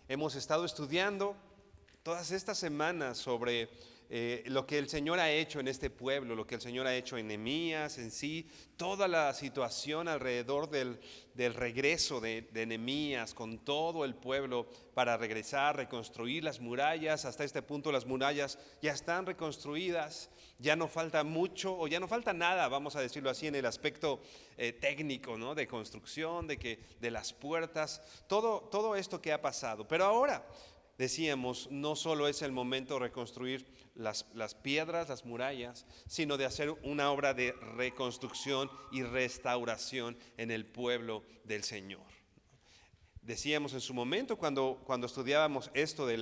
Hemos estado estudiando todas estas semanas sobre lo que el Señor ha hecho en este pueblo, lo que el Señor ha hecho en Nehemías en sí, toda la situación alrededor del regreso de Nehemías con todo el pueblo para regresar, reconstruir las murallas. Hasta este punto las murallas ya están reconstruidas, ya no falta mucho o ya no falta nada, vamos a decirlo así, en el aspecto técnico, ¿no? De construcción, de las puertas, todo esto que ha pasado. Pero ahora, decíamos, no solo es el momento de reconstruir las piedras, las murallas, sino de hacer una obra de reconstrucción y restauración en el pueblo del Señor. Decíamos en su momento cuando estudiábamos esto de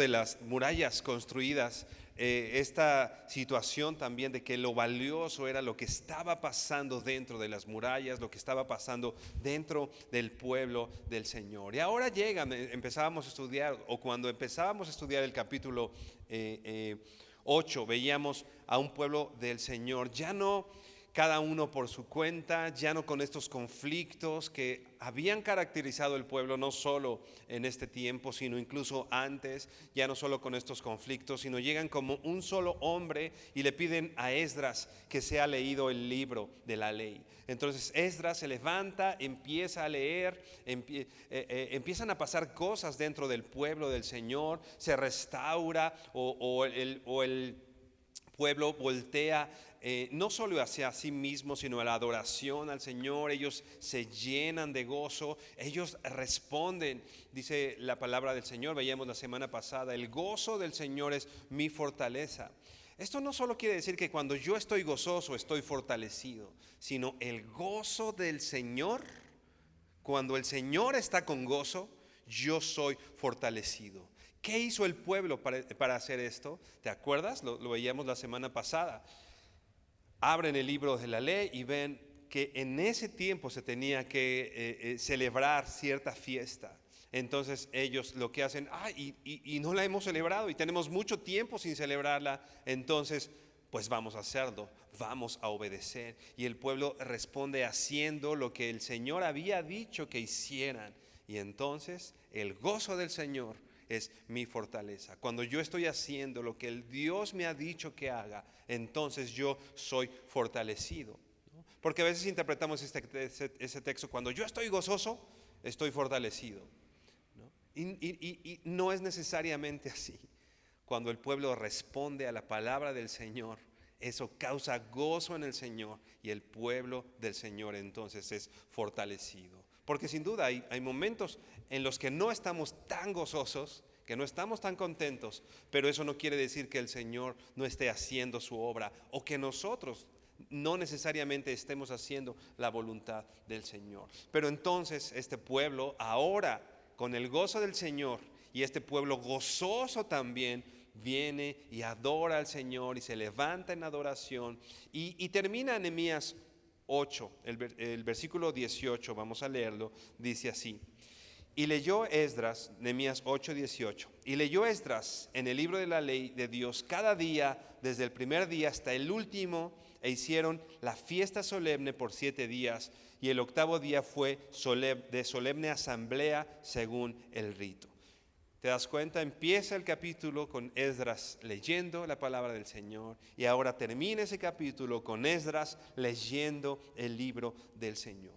las murallas construidas, esta situación también de que lo valioso era lo que estaba pasando dentro de las murallas, lo que estaba pasando dentro del pueblo del Señor. Y ahora empezábamos a estudiar, o cuando empezábamos a estudiar el capítulo 8, veíamos a un pueblo del Señor, ya no cada uno por su cuenta, ya no con estos conflictos que habían caracterizado el pueblo no solo en este tiempo, sino incluso antes, ya no solo con estos conflictos, sino llegan como un solo hombre y le piden a Esdras que sea leído el libro de la ley. Entonces Esdras se levanta, empieza a leer, empiezan a pasar cosas dentro del pueblo del Señor, se restaura o el pueblo voltea no solo hacia sí mismo, sino a la adoración al Señor. Ellos se llenan de gozo, ellos responden, dice la palabra del Señor, veíamos la semana pasada, el gozo del Señor es mi fortaleza. Esto no solo quiere decir que cuando yo estoy gozoso estoy fortalecido, sino el gozo del Señor, cuando el Señor está con gozo, yo soy fortalecido. ¿Qué hizo el pueblo para hacer esto? ¿Te acuerdas? Lo veíamos la semana pasada. Abren el libro de la ley y ven que en ese tiempo se tenía que celebrar cierta fiesta. Entonces ellos lo que hacen, y no la hemos celebrado y tenemos mucho tiempo sin celebrarla, entonces pues vamos a hacerlo, vamos a obedecer. Y el pueblo responde haciendo lo que el Señor había dicho que hicieran. Y entonces el gozo del Señor es mi fortaleza. Cuando yo estoy haciendo lo que el Dios me ha dicho que haga, entonces yo soy fortalecido, ¿no? Porque a veces interpretamos ese texto, cuando yo estoy gozoso, estoy fortalecido, ¿no? Y no es necesariamente así. Cuando el pueblo responde a la palabra del Señor, eso causa gozo en el Señor y el pueblo del Señor entonces es fortalecido. Porque sin duda hay momentos en los que no estamos tan gozosos, que no estamos tan contentos, pero eso no quiere decir que el Señor no esté haciendo su obra o que nosotros no necesariamente estemos haciendo la voluntad del Señor. Pero entonces este pueblo ahora, con el gozo del Señor, y este pueblo gozoso también, viene y adora al Señor y se levanta en adoración y termina Nehemías 8, el versículo 18, vamos a leerlo, dice así: y leyó Esdras, Nehemías 8:18, y leyó Esdras en el libro de la ley de Dios cada día, desde el primer día hasta el último, e hicieron la fiesta solemne por 7 días, y el octavo día fue de solemne asamblea según el rito. ¿Te das cuenta? Empieza el capítulo con Esdras leyendo la palabra del Señor y ahora termina ese capítulo con Esdras leyendo el libro del Señor.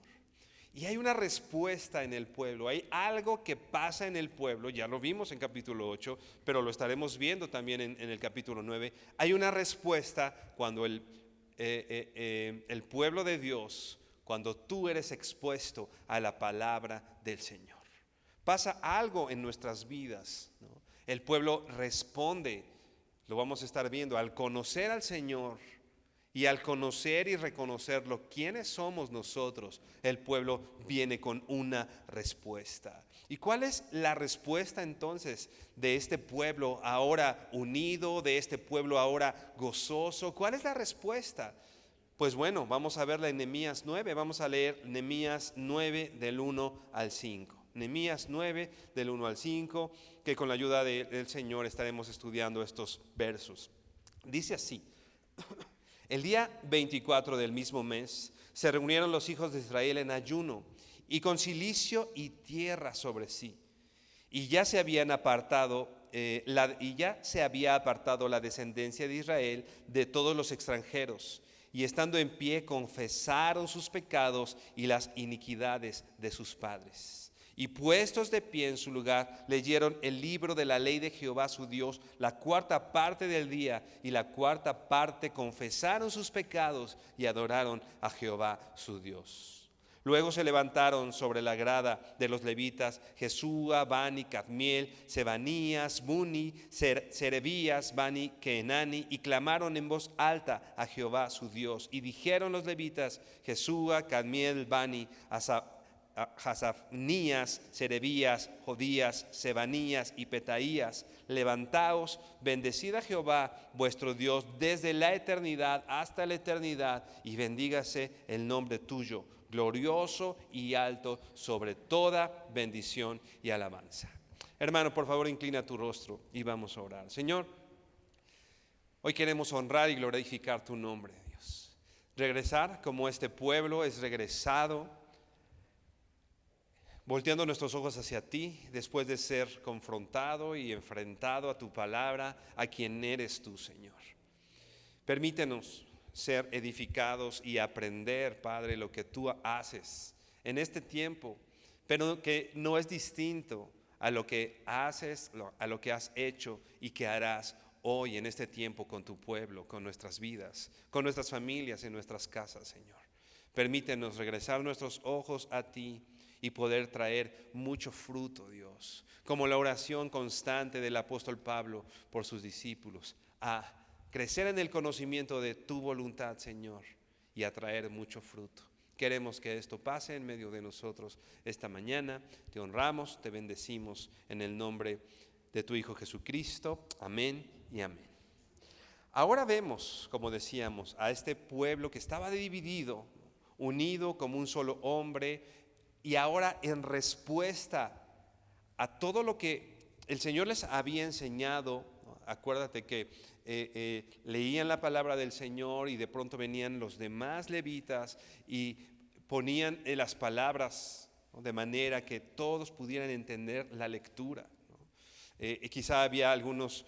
Y hay una respuesta en el pueblo, hay algo que pasa en el pueblo, ya lo vimos en capítulo 8, pero lo estaremos viendo también en el capítulo 9. Hay una respuesta cuando el pueblo de Dios, cuando tú eres expuesto a la palabra del Señor. Pasa algo en nuestras vidas, ¿no? El pueblo responde, lo vamos a estar viendo, al conocer al Señor y al conocer y reconocerlo, quiénes somos nosotros, el pueblo viene con una respuesta. ¿Y cuál es la respuesta entonces de este pueblo ahora unido, de este pueblo ahora gozoso? ¿Cuál es la respuesta? Pues bueno, vamos a verla en Nehemías 9, vamos a leer Nehemías 9 del 1 al 5. Nehemías 9 del 1 al 5, que con la ayuda del Señor estaremos estudiando estos versos. Dice así: el día 24 del mismo mes se reunieron los hijos de Israel en ayuno y con cilicio y tierra sobre sí. Y ya se había apartado la descendencia de Israel de todos los extranjeros. Y estando en pie confesaron sus pecados y las iniquidades de sus padres. Y puestos de pie en su lugar, leyeron el libro de la ley de Jehová su Dios, la cuarta parte del día, y la cuarta parte confesaron sus pecados y adoraron a Jehová su Dios. Luego se levantaron sobre la grada de los levitas Jesúa, Bani, Cadmiel, Sebanías, Buni, Serebías, Bani, Kenani, y clamaron en voz alta a Jehová su Dios. Y dijeron los levitas Jesúa, Cadmiel, Bani, Hasafnías, Serebías, Jodías, Sebanías y Petaías: levantaos, bendecid a Jehová vuestro Dios desde la eternidad hasta la eternidad, y bendígase el nombre tuyo, glorioso y alto sobre toda bendición y alabanza. Hermano, por favor, inclina tu rostro y vamos a orar. Señor, hoy queremos honrar y glorificar tu nombre, Dios. Regresar como este pueblo es regresado, volteando nuestros ojos hacia ti, después de ser confrontado y enfrentado a tu palabra, a quien eres tú, Señor. Permítenos ser edificados y aprender, Padre, lo que tú haces en este tiempo, pero que no es distinto a lo que haces, a lo que has hecho y que harás hoy en este tiempo con tu pueblo, con nuestras vidas, con nuestras familias, en nuestras casas, Señor. Permítenos regresar nuestros ojos a ti y poder traer mucho fruto, Dios, como la oración constante del apóstol Pablo por sus discípulos, a crecer en el conocimiento de tu voluntad, Señor, y a traer mucho fruto. Queremos que esto pase en medio de nosotros esta mañana. Te honramos, te bendecimos en el nombre de tu Hijo Jesucristo. Amén y amén. Ahora vemos, como decíamos, a este pueblo que estaba dividido, unido como un solo hombre, y ahora en respuesta a todo lo que el Señor les había enseñado. Acuérdate que leían la palabra del Señor y de pronto venían los demás levitas y ponían las palabras, ¿no?, de manera que todos pudieran entender la lectura, ¿no? Quizá había algunas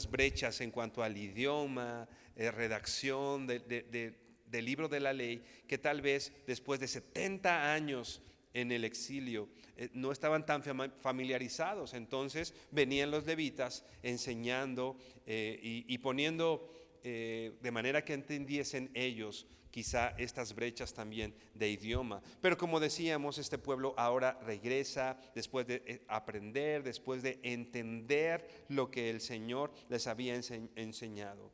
brechas en cuanto al idioma, redacción del libro de la ley, que tal vez después de 70 años en el exilio no estaban tan familiarizados. Entonces venían los levitas enseñando y poniendo de manera que entendiesen ellos quizá estas brechas también de idioma. Pero como decíamos, este pueblo ahora regresa después de aprender, después de entender lo que el Señor les había enseñado.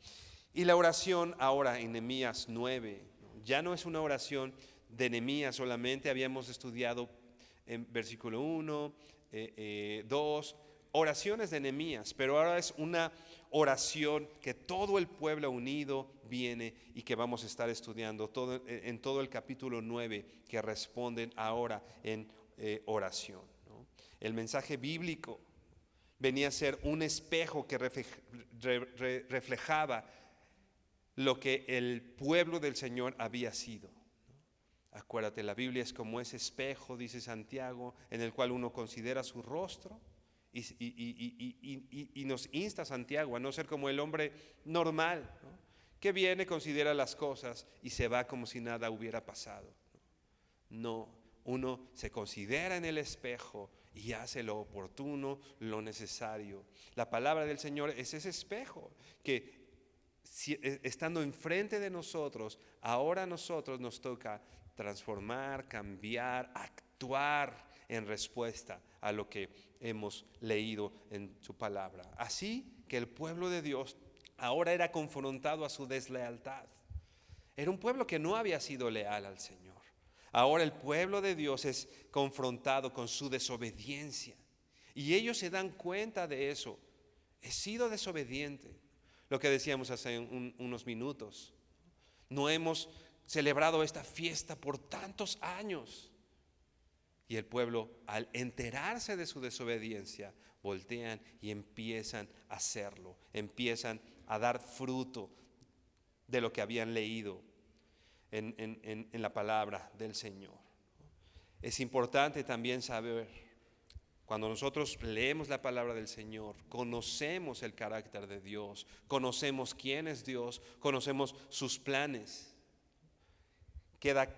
Y la oración ahora en Nehemías 9, ya no es una oración de Nehemías solamente. Habíamos estudiado en versículo 1, 2, oraciones de Nehemías, pero ahora es una oración que todo el pueblo unido viene y que vamos a estar estudiando en todo el capítulo 9, que responden ahora en oración, ¿no? El mensaje bíblico venía a ser un espejo que reflejaba lo que el pueblo del Señor había sido. Acuérdate, la Biblia es como ese espejo, dice Santiago, en el cual uno considera su rostro y nos insta Santiago a no ser como el hombre normal, ¿no?, que viene, considera las cosas y se va como si nada hubiera pasado. No, uno se considera en el espejo y hace lo oportuno, lo necesario. La palabra del Señor es ese espejo que, estando enfrente de nosotros, ahora a nosotros nos toca transformar, cambiar, actuar en respuesta a lo que hemos leído en su palabra. Así que el pueblo de Dios ahora era confrontado a su deslealtad. Era un pueblo que no había sido leal al Señor. Ahora el pueblo de Dios es confrontado con su desobediencia. Y ellos se dan cuenta de eso. He sido desobediente. Lo que decíamos hace unos minutos. No hemos celebrado esta fiesta por tantos años. Y el pueblo, al enterarse de su desobediencia, voltean y empiezan a hacerlo. Empiezan a dar fruto de lo que habían leído en la palabra del Señor. Es importante también saber, cuando nosotros leemos la palabra del Señor, conocemos el carácter de Dios, conocemos quién es Dios, conocemos sus planes, queda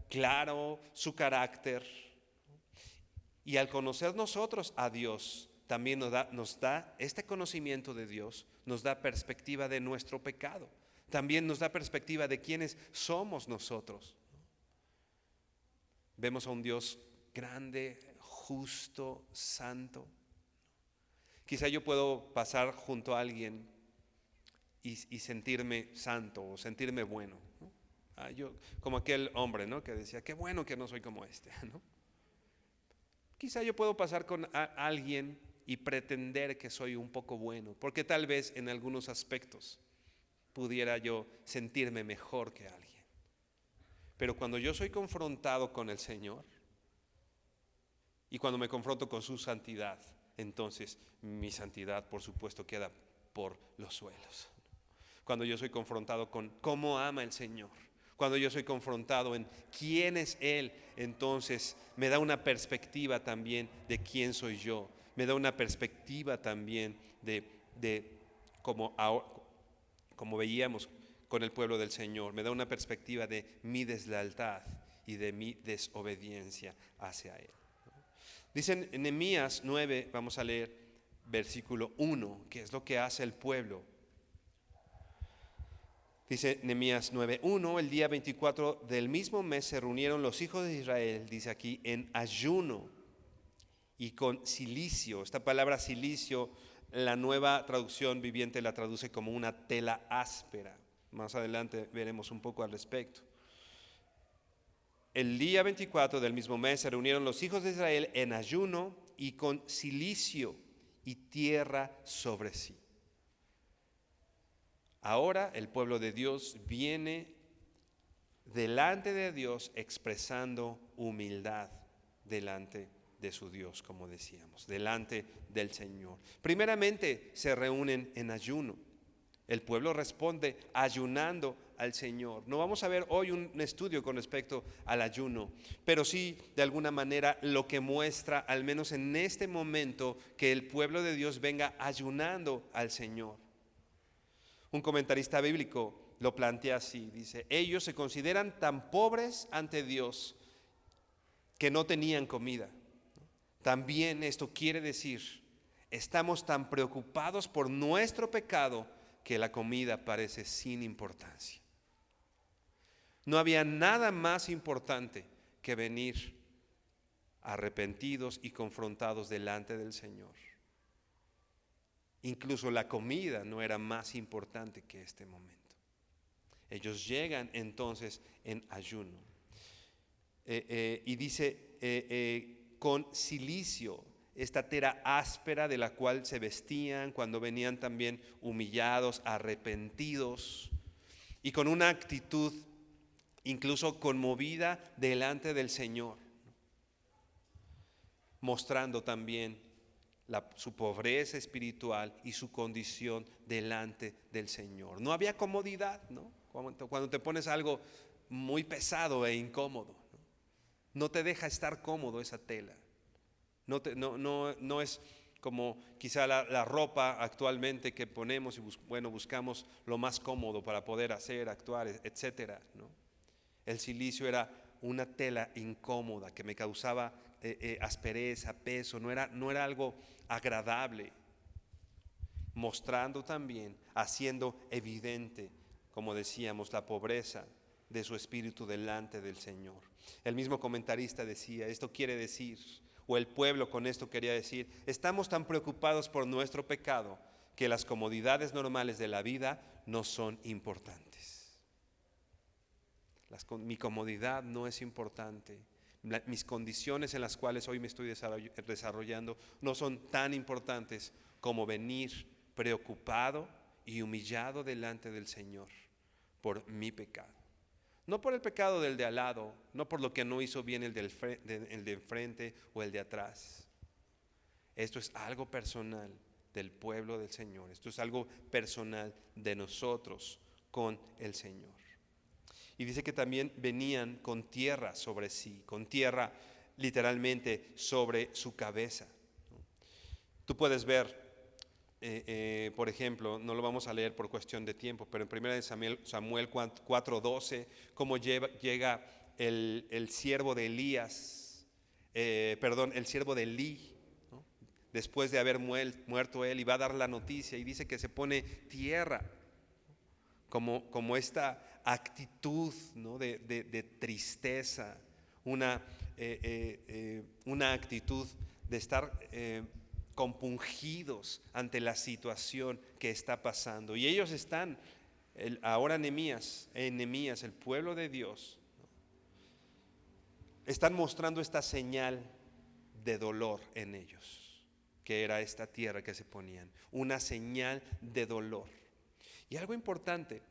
claro su carácter. Y al conocer nosotros a Dios, también nos da este conocimiento de Dios, nos da perspectiva de nuestro pecado. También nos da perspectiva de quiénes somos nosotros. Vemos a un Dios grande, justo, santo. Quizá yo puedo pasar junto a alguien y sentirme santo o sentirme bueno, ¿no? Yo, como aquel hombre, ¿no?, que decía, qué bueno que no soy como este, ¿no? Quizá yo puedo pasar con alguien y pretender que soy un poco bueno, porque tal vez en algunos aspectos pudiera yo sentirme mejor que alguien. Pero cuando yo soy confrontado con el Señor y cuando me confronto con su santidad, entonces mi santidad, por supuesto, queda por los suelos. Cuando yo soy confrontado con cómo ama el Señor, cuando yo soy confrontado en quién es Él, entonces me da una perspectiva también de quién soy yo. Me da una perspectiva también de como veíamos con el pueblo del Señor. Me da una perspectiva de mi deslealtad y de mi desobediencia hacia Él. Dicen en Nehemías 9, vamos a leer versículo 1, que es lo que hace el pueblo. Dice Nehemías 9:1, el día 24 del mismo mes se reunieron los hijos de Israel, dice aquí, en ayuno y con cilicio. Esta palabra cilicio, la Nueva Traducción Viviente la traduce como una tela áspera. Más adelante veremos un poco al respecto. El día 24 del mismo mes se reunieron los hijos de Israel en ayuno y con cilicio y tierra sobre sí. Ahora el pueblo de Dios viene delante de Dios expresando humildad delante de su Dios, como decíamos, delante del Señor. Primeramente se reúnen en ayuno. El pueblo responde ayunando al Señor. No vamos a ver hoy un estudio con respecto al ayuno, pero sí de alguna manera lo que muestra, al menos en este momento, que el pueblo de Dios venga ayunando al Señor. Un comentarista bíblico lo plantea así, dice, ellos se consideran tan pobres ante Dios que no tenían comida. También esto quiere decir, estamos tan preocupados por nuestro pecado que la comida parece sin importancia. No había nada más importante que venir arrepentidos y confrontados delante del Señor. Incluso la comida no era más importante que este momento. Ellos llegan entonces en ayuno. Y dice, con cilicio, esta tela áspera de la cual se vestían cuando venían también humillados, arrepentidos, y con una actitud incluso conmovida delante del Señor, mostrando también su pobreza espiritual y su condición delante del Señor. No había comodidad, ¿no? Cuando te pones algo muy pesado e incómodo, no te deja estar cómodo esa tela. No es como quizá la ropa actualmente que ponemos y buscamos lo más cómodo para poder hacer, actuar, etcétera, ¿no? El cilicio era una tela incómoda que me causaba aspereza, peso, no era algo agradable, mostrando también, haciendo evidente, como decíamos, la pobreza de su espíritu delante del Señor. El mismo comentarista decía, esto quiere decir o el pueblo, con esto quería decir, estamos tan preocupados por nuestro pecado que las comodidades normales de la vida no son importantes. Mi comodidad no es importante. Mis condiciones en las cuales hoy me estoy desarrollando no son tan importantes como venir preocupado y humillado delante del Señor por mi pecado. No por el pecado del de al lado, no por lo que no hizo bien el de enfrente o el de atrás. Esto es algo personal del pueblo del Señor. Esto es algo personal de nosotros con el Señor. Y dice que también venían con tierra sobre sí, con tierra literalmente sobre su cabeza. Tú puedes ver, por ejemplo, no lo vamos a leer por cuestión de tiempo, pero en 1 Samuel 4:12, cómo llega el siervo de Elías, el siervo de Elí, ¿no? Después de haber muerto él, y va a dar la noticia y dice que se pone tierra, como esta actitud, ¿no? de tristeza, una actitud de estar compungidos ante la situación que está pasando. Y ellos están, ahora Nehemías, el pueblo de Dios, ¿no? Están mostrando esta señal de dolor en ellos, que era esta tierra que se ponían, una señal de dolor. Y algo importante,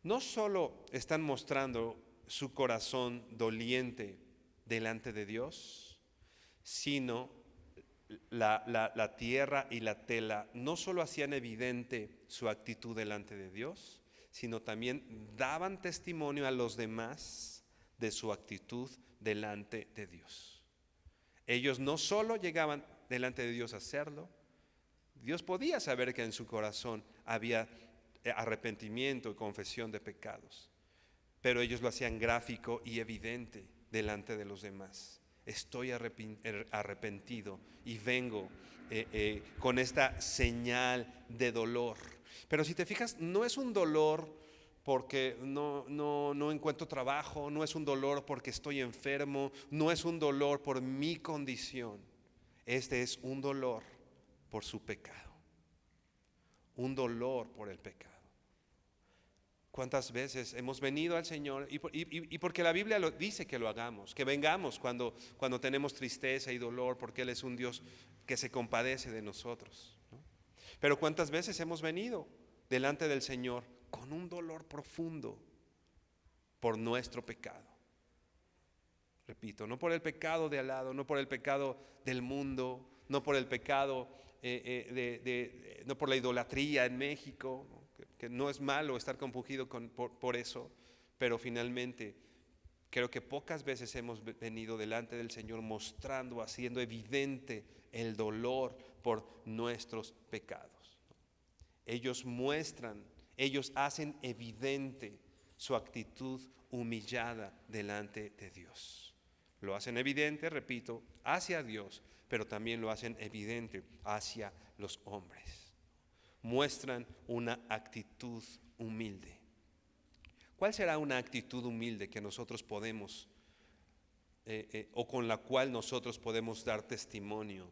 no solo están mostrando su corazón doliente delante de Dios, sino la tierra y la tela no solo hacían evidente su actitud delante de Dios, sino también daban testimonio a los demás de su actitud delante de Dios. Ellos no solo llegaban delante de Dios a hacerlo, Dios podía saber que en su corazón había arrepentimiento y confesión de pecados, pero ellos lo hacían gráfico y evidente delante de los demás. Estoy arrepentido y vengo con esta señal de dolor. Pero si te fijas, no es un dolor porque no encuentro trabajo, no es un dolor porque estoy enfermo, no es un dolor por mi condición. Este es un dolor por su pecado, un dolor por el pecado. ¿Cuántas veces hemos venido al Señor? Y porque la Biblia dice que lo hagamos, que vengamos cuando tenemos tristeza y dolor, porque Él es un Dios que se compadece de nosotros, ¿no? Pero ¿cuántas veces hemos venido delante del Señor con un dolor profundo por nuestro pecado? Repito, no por el pecado de al lado, no por el pecado del mundo, no por el pecado, no por la idolatría en México, ¿no? Que no es malo estar compungido por eso, pero finalmente creo que pocas veces hemos venido delante del Señor mostrando, haciendo evidente el dolor por nuestros pecados. Ellos hacen evidente su actitud humillada delante de Dios. Lo hacen evidente, repito, hacia Dios, pero también lo hacen evidente hacia los hombres. Muestran una actitud humilde. ¿Cuál será una actitud humilde que nosotros podemos, o con la cual nosotros podemos dar testimonio,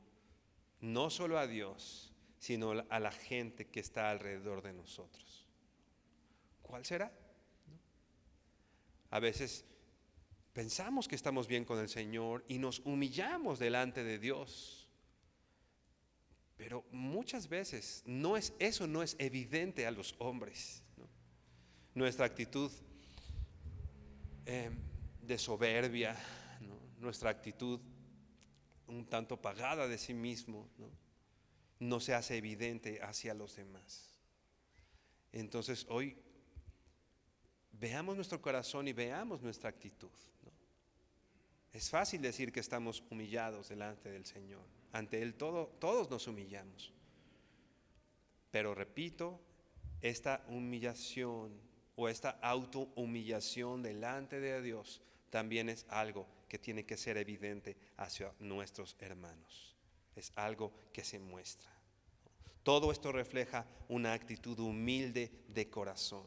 no solo a Dios, sino a la gente que está alrededor de nosotros? ¿Cuál será? A veces pensamos que estamos bien con el Señor y nos humillamos delante de Dios. Pero muchas veces eso no es evidente a los hombres, ¿no? Nuestra actitud de soberbia, ¿no? Nuestra actitud un tanto pagada de sí mismo, no se hace evidente hacia los demás. Entonces hoy veamos nuestro corazón y veamos nuestra actitud, ¿no? Es fácil decir que estamos humillados delante del Señor. Ante Él todos nos humillamos. Pero repito, esta humillación o esta autohumillación delante de Dios también es algo que tiene que ser evidente hacia nuestros hermanos. Es algo que se muestra. Todo esto refleja una actitud humilde de corazón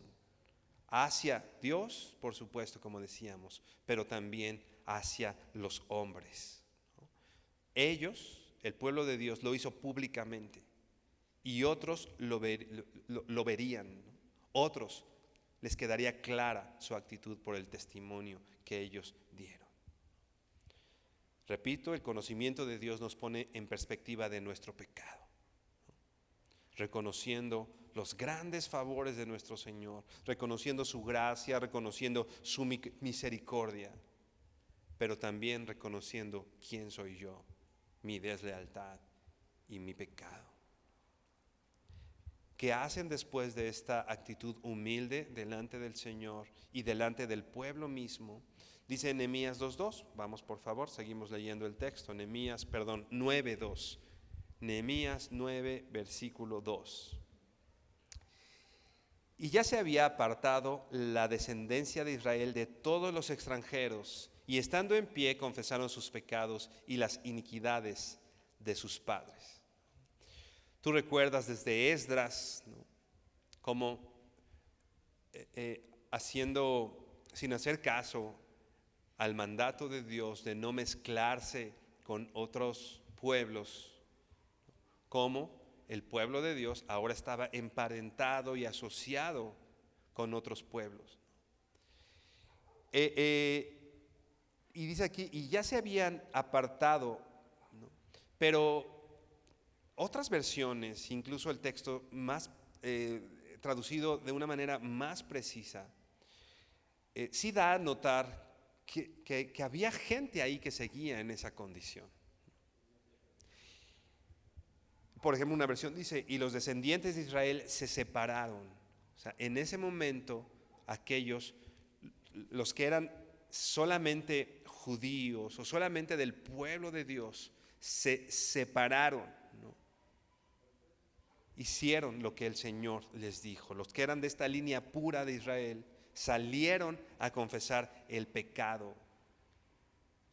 hacia Dios, por supuesto, como decíamos, pero también hacia los hombres, ¿no? Ellos, el pueblo de Dios, lo hizo públicamente y otros lo verían, ¿no? Otros les quedaría clara su actitud por el testimonio que ellos dieron. Repito, el conocimiento de Dios nos pone en perspectiva de nuestro pecado, reconociendo los grandes favores de nuestro Señor, reconociendo su gracia, reconociendo su misericordia, pero también reconociendo quién soy yo, mi deslealtad y mi pecado. ¿Qué hacen después de esta actitud humilde delante del Señor y delante del pueblo mismo? Dice Nehemías 2:2, vamos por favor, seguimos leyendo el texto, 9:2. Nehemías 9, versículo 2. Y ya se había apartado la descendencia de Israel de todos los extranjeros, y estando en pie confesaron sus pecados y las iniquidades de sus padres. Tú recuerdas desde Esdras, ¿no?, como sin hacer caso al mandato de Dios de no mezclarse con otros pueblos, como el pueblo de Dios ahora estaba emparentado y asociado con otros pueblos. Y dice aquí, y ya se habían apartado, ¿no? Pero otras versiones, incluso el texto más traducido de una manera más precisa, sí da a notar que había gente ahí que seguía en esa condición. Por ejemplo, una versión dice, y los descendientes de Israel se separaron. O sea, en ese momento, los que eran solamente judíos o solamente del pueblo de Dios, se separaron, ¿no? Hicieron lo que el Señor les dijo. Los que eran de esta línea pura de Israel salieron a confesar el pecado,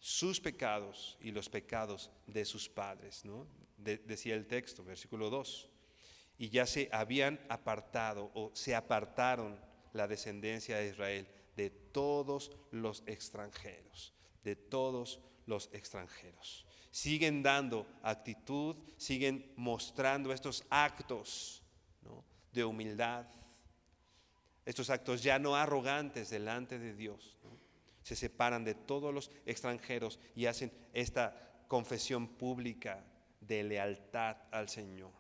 sus pecados y los pecados de sus padres, ¿no? Decía el texto, versículo 2. Y ya se habían apartado o se apartaron la descendencia de Israel de todos los extranjeros, de todos los extranjeros. Siguen dando actitud, siguen mostrando estos actos, ¿no?, de humildad, estos actos ya no arrogantes delante de Dios, ¿no? Se separan de todos los extranjeros y hacen esta confesión pública de lealtad al Señor.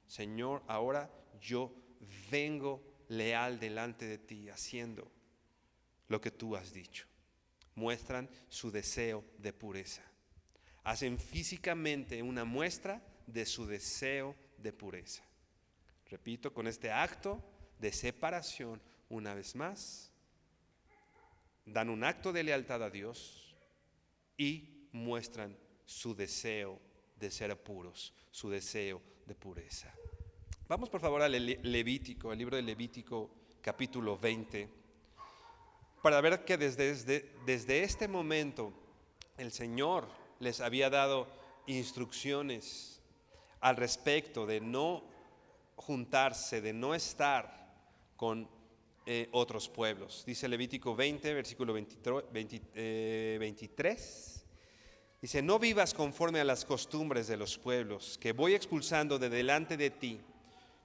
Señor, ahora yo vengo leal delante de ti, haciendo lo que tú has dicho. Muestran su deseo de pureza. Hacen físicamente una muestra de su deseo de pureza. Repito, con este acto de separación, una vez más, dan un acto de lealtad a Dios y muestran su deseo de ser puros, su deseo de pureza. Vamos por favor al Levítico, al libro de Levítico capítulo 20, para ver que desde este momento el Señor les había dado instrucciones al respecto de no juntarse, de no estar con otros pueblos. Dice Levítico 20, versículo 23. Dice, no vivas conforme a las costumbres de los pueblos que voy expulsando de delante de ti.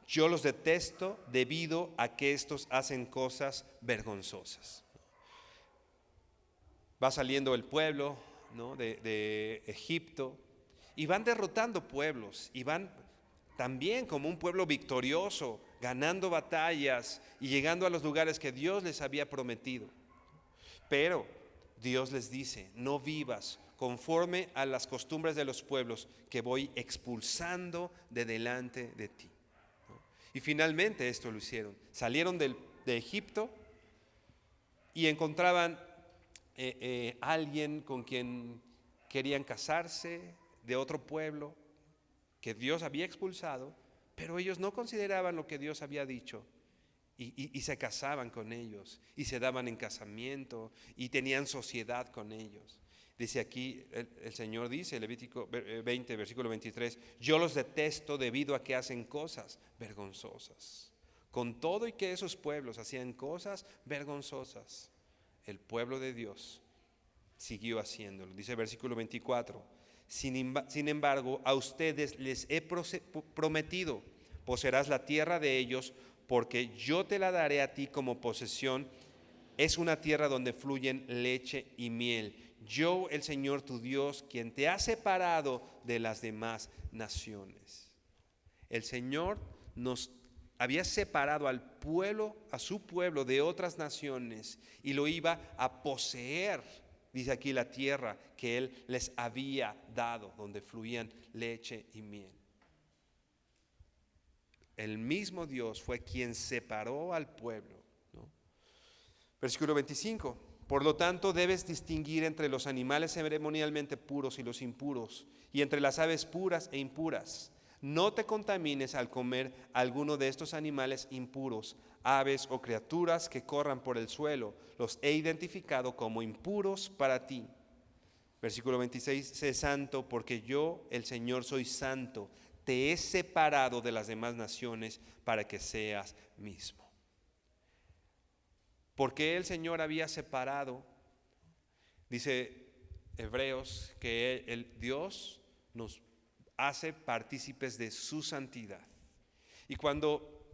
Yo los detesto debido a que estos hacen cosas vergonzosas. Va saliendo el pueblo, ¿no?, de Egipto, y van derrotando pueblos, y van también como un pueblo victorioso, ganando batallas y llegando a los lugares que Dios les había prometido. Pero Dios les dice, no vivas conforme a las costumbres de los pueblos que voy expulsando de delante de ti, ¿no? Y finalmente esto lo hicieron. Salieron de Egipto y encontraban alguien con quien querían casarse, de otro pueblo que Dios había expulsado, pero ellos no consideraban lo que Dios había dicho y se casaban con ellos y se daban en casamiento y tenían sociedad con ellos. Dice aquí, el Señor dice, Levítico 20, versículo 23, yo los detesto debido a que hacen cosas vergonzosas. Con todo y que esos pueblos hacían cosas vergonzosas, el pueblo de Dios siguió haciéndolo. Dice el versículo 24, Sin embargo, a ustedes les he prometido, poseerás la tierra de ellos, porque yo te la daré a ti como posesión. Es una tierra donde fluyen leche y miel. Yo, el Señor tu Dios, quien te ha separado de las demás naciones. El Señor nos había separado al pueblo, a su pueblo de otras naciones, y lo iba a poseer, dice aquí, la tierra que Él les había dado, donde fluían leche y miel. El mismo Dios fue quien separó al pueblo, ¿no? Versículo 25. Por lo tanto, debes distinguir entre los animales ceremonialmente puros y los impuros, y entre las aves puras e impuras. No te contamines al comer alguno de estos animales impuros, aves o criaturas que corran por el suelo. Los he identificado como impuros para ti. Versículo 26. Sé santo, porque yo, el Señor, soy santo. Te he separado de las demás naciones para que seas mismo. Porque el Señor había separado, dice Hebreos, que el Dios nos hace partícipes de su santidad. Y cuando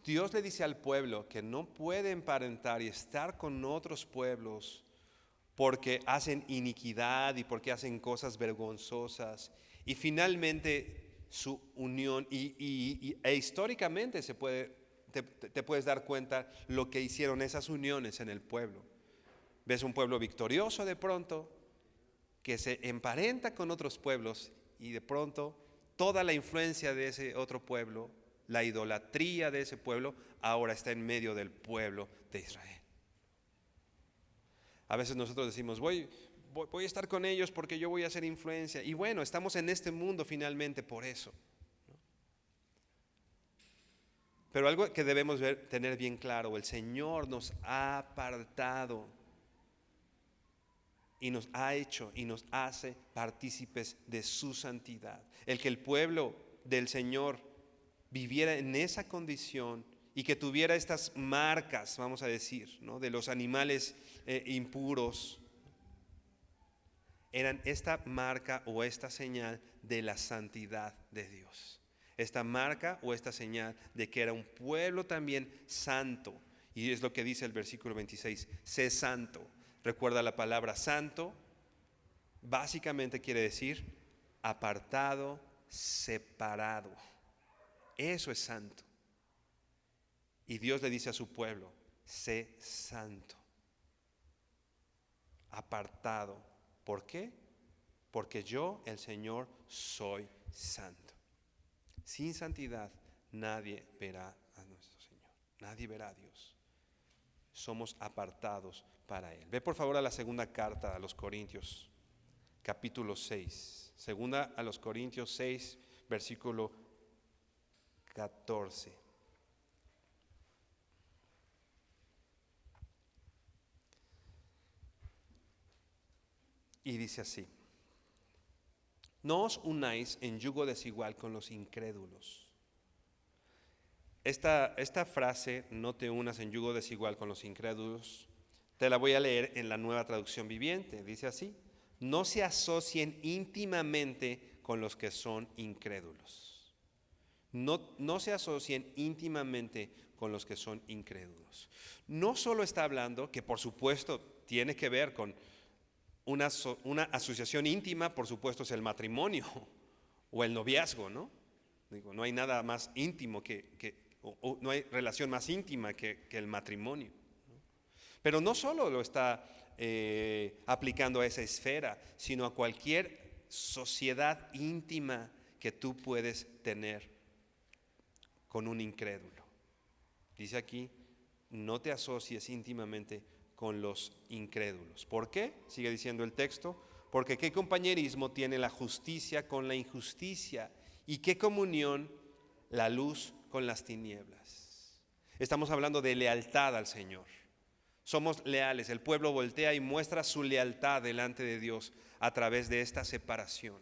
Dios le dice al pueblo que no puede emparentar y estar con otros pueblos porque hacen iniquidad y porque hacen cosas vergonzosas, y finalmente su unión, e históricamente te puedes dar cuenta lo que hicieron esas uniones en el pueblo. Ves un pueblo victorioso de pronto que se emparenta con otros pueblos, y de pronto toda la influencia de ese otro pueblo, la idolatría de ese pueblo, ahora está en medio del pueblo de Israel. A veces nosotros decimos, voy a estar con ellos porque yo voy a hacer influencia. Y bueno, estamos en este mundo finalmente por eso, ¿no? Pero algo que debemos tener bien claro: el Señor nos ha apartado y nos ha hecho y nos hace partícipes de su santidad. El que el pueblo del Señor viviera en esa condición y que tuviera estas marcas, vamos a decir, ¿no?, de los animales impuros, eran esta marca o esta señal de la santidad de Dios. Esta marca o esta señal de que era un pueblo también santo. Y es lo que dice el versículo 26, sé santo. Recuerda, la palabra santo básicamente quiere decir apartado, separado. Eso es santo. Y Dios le dice a su pueblo, sé santo, apartado. ¿Por qué? Porque yo, el Señor, soy santo. Sin santidad nadie verá a nuestro Señor, nadie verá a Dios. Somos apartados para Él. Ve por favor a la segunda carta a los Corintios, capítulo 6. Segunda a los Corintios 6, versículo 14. Y dice así: no os unáis en yugo desigual con los incrédulos. Esta frase, no te unas en yugo desigual con los incrédulos, te la voy a leer en la Nueva Traducción Viviente. Dice así: no se asocien íntimamente con los que son incrédulos. No se asocien íntimamente con los que son incrédulos. No solo está hablando, que por supuesto tiene que ver con una asociación íntima, por supuesto, es el matrimonio o el noviazgo, ¿no? Digo, no hay nada más íntimo o no hay relación más íntima que el matrimonio, ¿no? Pero no solo lo está aplicando a esa esfera, sino a cualquier sociedad íntima que tú puedes tener con un incrédulo. Dice aquí, no te asocies íntimamente con los incrédulos. ¿Por qué? Sigue diciendo el texto: porque qué compañerismo tiene la justicia con la injusticia, y qué comunión la luz con las tinieblas. Estamos hablando de lealtad al Señor. Somos leales. El pueblo voltea y muestra su lealtad delante de Dios a través de esta separación.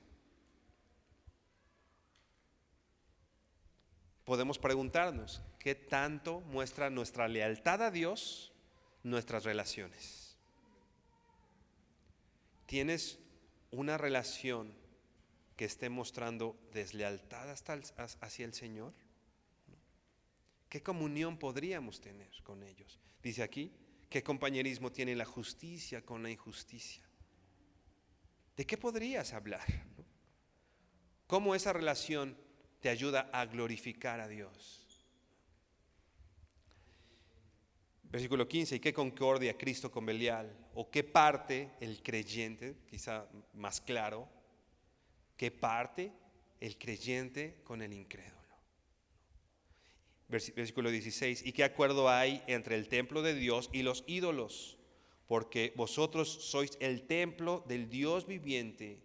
Podemos preguntarnos, ¿qué tanto muestra nuestra lealtad a Dios nuestras relaciones? ¿Tienes una relación que esté mostrando deslealtad hacia el Señor? ¿Qué comunión podríamos tener con ellos? Dice aquí, ¿qué compañerismo tiene la justicia con la injusticia? ¿De qué podrías hablar? ¿Cómo esa relación te ayuda a glorificar a Dios? Versículo 15, ¿y qué concordia Cristo con Belial? ¿O qué parte el creyente, quizá más claro, qué parte el creyente con el incrédulo? Versículo 16, ¿y qué acuerdo hay entre el templo de Dios y los ídolos? Porque vosotros sois el templo del Dios viviente.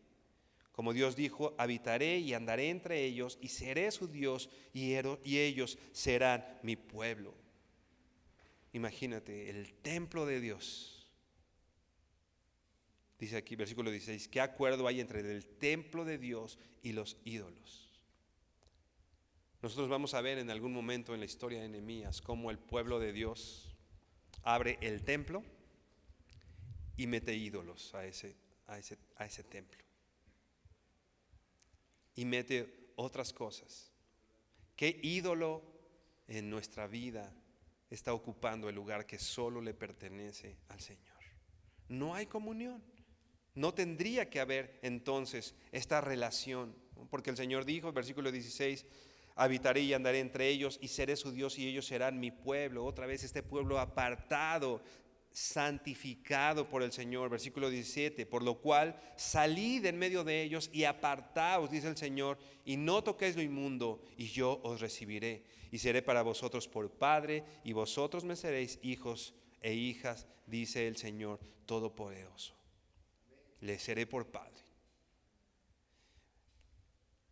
Como Dios dijo, habitaré y andaré entre ellos y seré su Dios y ellos serán mi pueblo. Imagínate, el templo de Dios. Dice aquí, versículo 16, ¿qué acuerdo hay entre el templo de Dios y los ídolos? Nosotros vamos a ver en algún momento en la historia de Nehemías cómo el pueblo de Dios abre el templo y mete ídolos a ese templo. Y mete otras cosas. ¿Qué ídolo en nuestra vida está ocupando el lugar que solo le pertenece al Señor? No hay comunión. No tendría que haber entonces esta relación, porque el Señor dijo, versículo 16, habitaré y andaré entre ellos y seré su Dios y ellos serán mi pueblo. Otra vez este pueblo apartado, santificado por el Señor. Versículo 17, por lo cual salid en medio de ellos y apartaos, dice el Señor, y no toquéis lo inmundo, y yo os recibiré y seré para vosotros por padre, y vosotros me seréis hijos e hijas, dice el Señor Todopoderoso. Le seré por padre.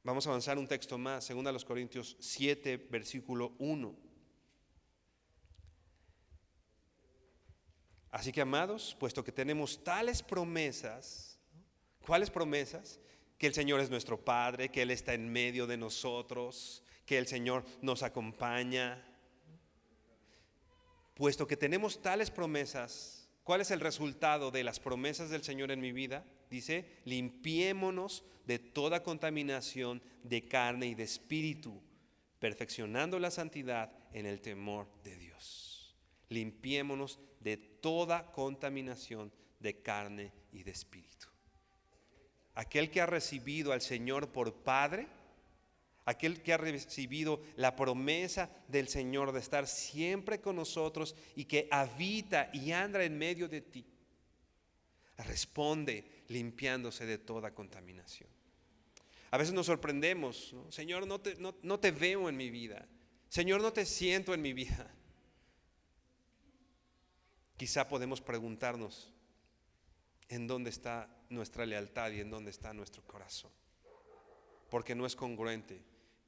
Vamos a avanzar un texto más, 2 Corintios 7, versículo 1. Así que, amados, puesto que tenemos tales promesas, ¿cuáles promesas? Que el Señor es nuestro Padre, que Él está en medio de nosotros, que el Señor nos acompaña. Puesto que tenemos tales promesas, ¿cuál es el resultado de las promesas del Señor en mi vida? Dice, limpiémonos de toda contaminación de carne y de espíritu, perfeccionando la santidad en el temor de Dios. Limpiémonos de toda contaminación de carne y de espíritu. Aquel que ha recibido al Señor por Padre, aquel que ha recibido la promesa del Señor de estar siempre con nosotros y que habita y anda en medio de ti, responde limpiándose de toda contaminación. A veces nos sorprendemos, ¿no? Señor, no te veo en mi vida. Señor, no te siento en mi vida. Quizá podemos preguntarnos en dónde está nuestra lealtad y en dónde está nuestro corazón. Porque no es congruente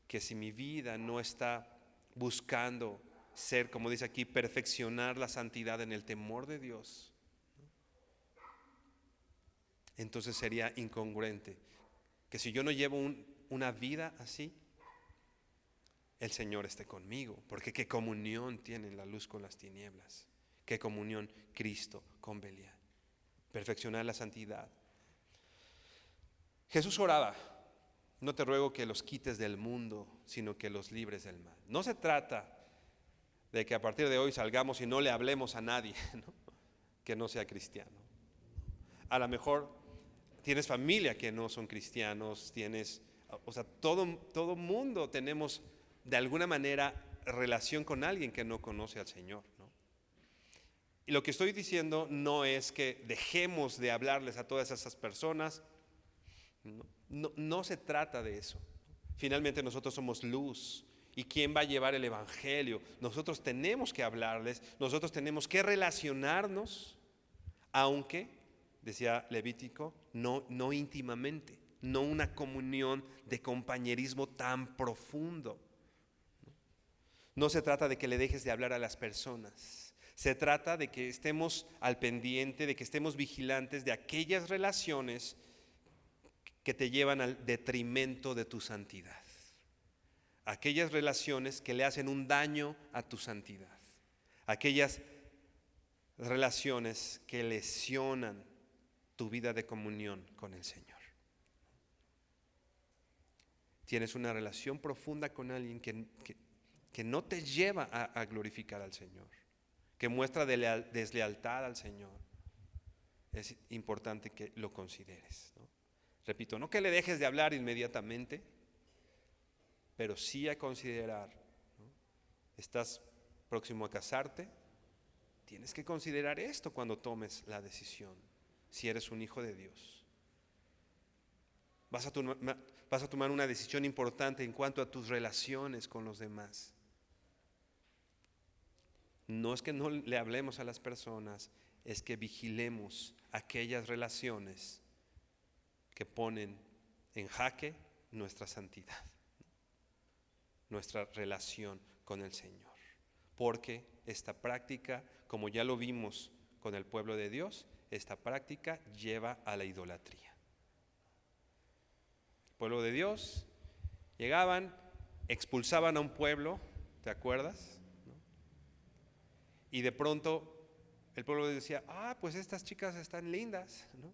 que si mi vida no está buscando ser, como dice aquí, perfeccionar la santidad en el temor de Dios, entonces sería incongruente que si yo no llevo una vida así, el Señor esté conmigo. Porque qué comunión tiene la luz con las tinieblas, qué comunión Cristo con Belial. Perfeccionar la santidad. Jesús oraba, no te ruego que los quites del mundo, sino que los libres del mal. No se trata de que a partir de hoy salgamos y no le hablemos a nadie, ¿no?, que no sea cristiano. A lo mejor tienes familia que no son cristianos, todo mundo tenemos de alguna manera relación con alguien que no conoce al Señor, ¿no? Y lo que estoy diciendo no es que dejemos de hablarles a todas esas personas, no se trata de eso. Finalmente nosotros somos luz. ¿Y quién va a llevar el evangelio? Nosotros tenemos que hablarles, nosotros tenemos que relacionarnos, aunque, decía Levítico, no íntimamente, no una comunión de compañerismo tan profundo. No se trata de que le dejes de hablar a las personas. Se trata de que estemos al pendiente, de que estemos vigilantes de aquellas relaciones que te llevan al detrimento de tu santidad. Aquellas relaciones que le hacen un daño a tu santidad. Aquellas relaciones que lesionan tu vida de comunión con el Señor. tienes una relación profunda con alguien que no te lleva a glorificar al Señor, que muestra deslealtad al Señor, es importante que lo consideres, ¿no? Repito, no que le dejes de hablar inmediatamente, pero sí a considerar, ¿no? Estás próximo a casarte, tienes que considerar esto cuando tomes la decisión, si eres un hijo de Dios. Vas a tomar una decisión importante en cuanto a tus relaciones con los demás. No es que no le hablemos a las personas, es que vigilemos aquellas relaciones que ponen en jaque nuestra santidad, nuestra relación con el Señor. Porque esta práctica, como ya lo vimos con el pueblo de Dios, esta práctica lleva a la idolatría. El pueblo de Dios llegaban, expulsaban a un pueblo, ¿te acuerdas? ¿No? Y de pronto el pueblo decía, pues estas chicas están lindas, ¿no?